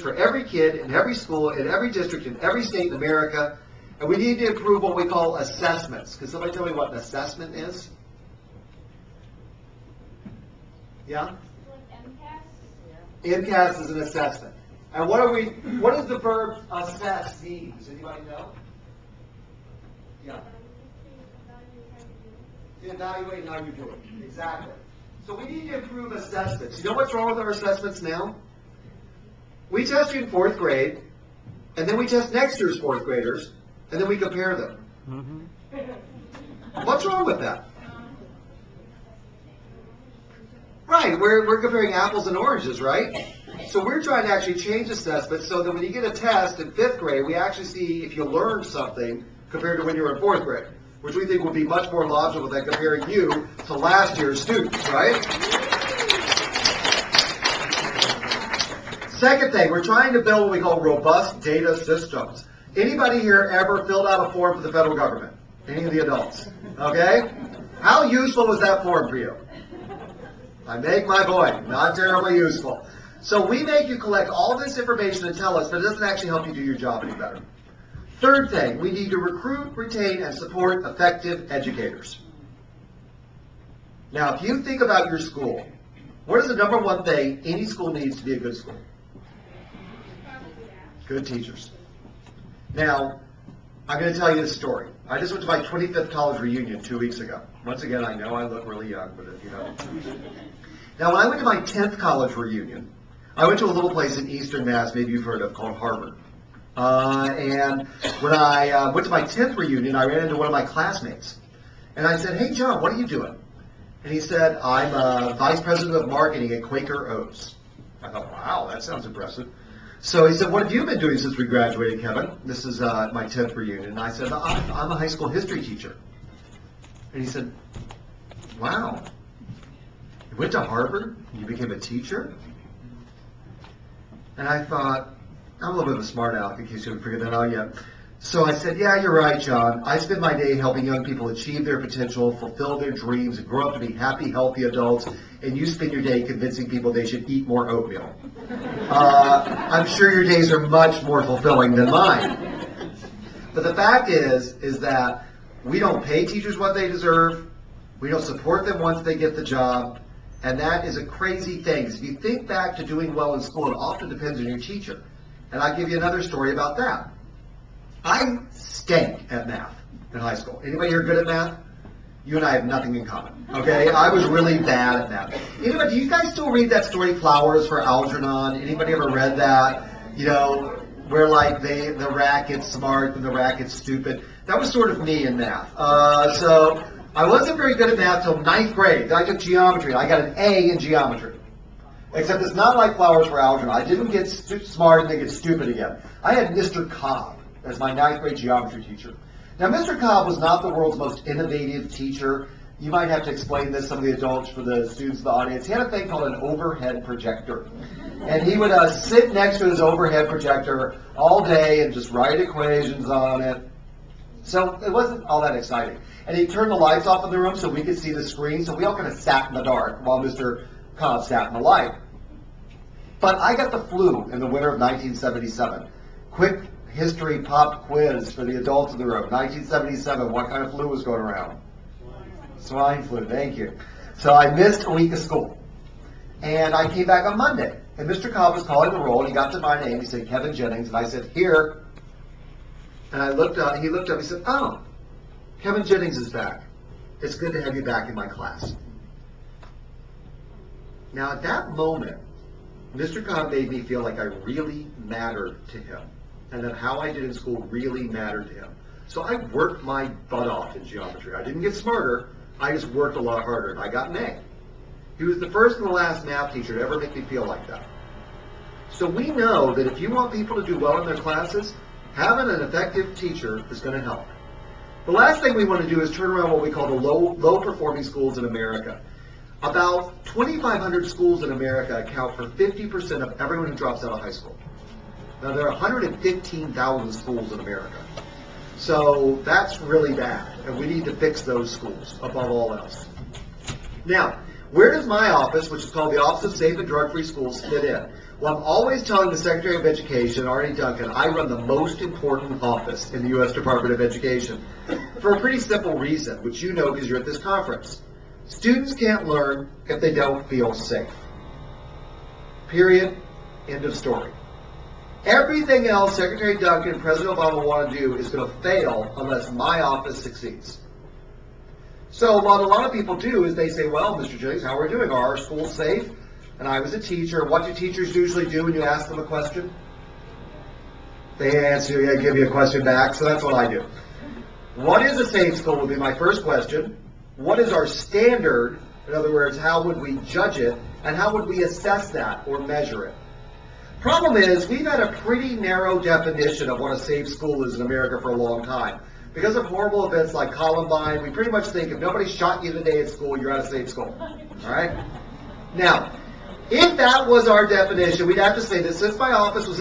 for every kid in every school, in every district, in every state in America. And we need to improve what we call assessments. Can somebody tell me what an assessment is? Yeah? MCAS is an assessment. And what does the verb assess mean? Does anybody know? Yeah. To evaluate how you're doing. Exactly. So we need to improve assessments. You know what's wrong with our assessments now? We test you in 4th grade, and then we test next year's 4th graders, and then we compare them. Mm-hmm. What's wrong with that? Right, we're comparing apples and oranges, right? So we're trying to actually change assessments so that when you get a test in 5th grade, we actually see if you learned something compared to when you were in 4th grade, which we think would be much more logical than comparing you to last year's students, right? Second thing, we're trying to build what we call robust data systems. Anybody here ever filled out a form for the federal government? Any of the adults? Okay? How useful was that form for you? I make my point. Not terribly useful. So we make you collect all this information and tell us, but it doesn't actually help you do your job any better. Third thing, we need to recruit, retain, and support effective educators. Now, if you think about your school, what is the number one thing any school needs to be a good school? Good teachers. Now, I'm going to tell you this story. I just went to my 25th college reunion 2 weeks ago. Once again, I know I look really young, but you know. Now, when I went to my 10th college reunion, I went to a little place in Eastern Mass, maybe you've heard of, called Harvard. And when I went to my 10th reunion, I ran into one of my classmates. And I said, "Hey, John, what are you doing?" And he said, "I'm Vice President of Marketing at Quaker Oats." I thought, wow, that sounds impressive. So he said, "What have you been doing since we graduated, Kevin?" This is my 10th reunion. And I said, I'm a high school history teacher." And he said, "Wow, you went to Harvard and you became a teacher?" And I thought, I'm a little bit of a smart aleck in case you haven't figured that out yet. So I said, "Yeah, you're right, John. I spend my day helping young people achieve their potential, fulfill their dreams, and grow up to be happy, healthy adults. And you spend your day convincing people they should eat more oatmeal. I'm sure your days are much more fulfilling than mine." But the fact is that we don't pay teachers what they deserve. We don't support them once they get the job. And that is a crazy thing. Because if you think back to doing well in school, it often depends on your teacher. And I'll give you another story about that. I stank at math in high school. Anybody here good at math? You and I have nothing in common, okay? I was really bad at math. Anybody, do you guys still read that story, Flowers for Algernon? Anybody ever read that? You know, where like the rat gets smart and the rat gets stupid. That was sort of me in math. So I wasn't very good at math till 9th grade. I took geometry. I got an A in geometry. Except it's not like Flowers for Algernon. I didn't get smart and then get stupid again. I had Mr. Cobb as my 9th grade geometry teacher. Now, Mr. Cobb was not the world's most innovative teacher. You might have to explain this, some of the adults, for the students in the audience. He had a thing called an overhead projector. And he would sit next to his overhead projector all day and just write equations on it. So it wasn't all that exciting. And he turned the lights off in the room so we could see the screen. So we all kind of sat in the dark while Mr. Cobb sat in the light. But I got the flu in the winter of 1977. Quick history pop quiz for the adults in the room. 1977, what kind of flu was going around? Swine flu, thank you. So I missed a week of school. And I came back on Monday. And Mr. Cobb was calling the roll, and he got to my name. He said, "Kevin Jennings." And I said, "Here." And I looked up, he looked up, he said, "Oh, Kevin Jennings is back. It's good to have you back in my class." Now at that moment, Mr. Cobb made me feel like I really mattered to him, and that how I did in school really mattered to him. So I worked my butt off in geometry. I didn't get smarter, I just worked a lot harder, and I got an A. He was the first and the last math teacher to ever make me feel like that. So we know that if you want people to do well in their classes, having an effective teacher is going to help. The last thing we want to do is turn around what we call the low-performing schools in America. About 2,500 schools in America account for 50% of everyone who drops out of high school. Now, there are 115,000 schools in America. So that's really bad, and we need to fix those schools above all else. Now, where does my office, which is called the Office of Safe and Drug-Free Schools, fit in? Well, I'm always telling the Secretary of Education, Arnie Duncan, I run the most important office in the U.S. Department of Education for a pretty simple reason, which you know because you're at this conference. Students can't learn if they don't feel safe. Period. End of story. Everything else Secretary Duncan and President Obama want to do is going to fail unless my office succeeds. So what a lot of people do is they say, well, Mr. Jennings, how are we doing? Are our schools safe? And I was a teacher. What do teachers usually do when you ask them a question? They answer you, give you a question back. So that's what I do. What is a safe school would be my first question. What is our standard? In other words, how would we judge it? And how would we assess that or measure it? Problem is, we've had a pretty narrow definition of what a safe school is in America for a long time. Because of horrible events like Columbine, we pretty much think if nobody shot you today at school, you're at a safe school. All right? Now, if that was our definition, we'd have to say that since my office was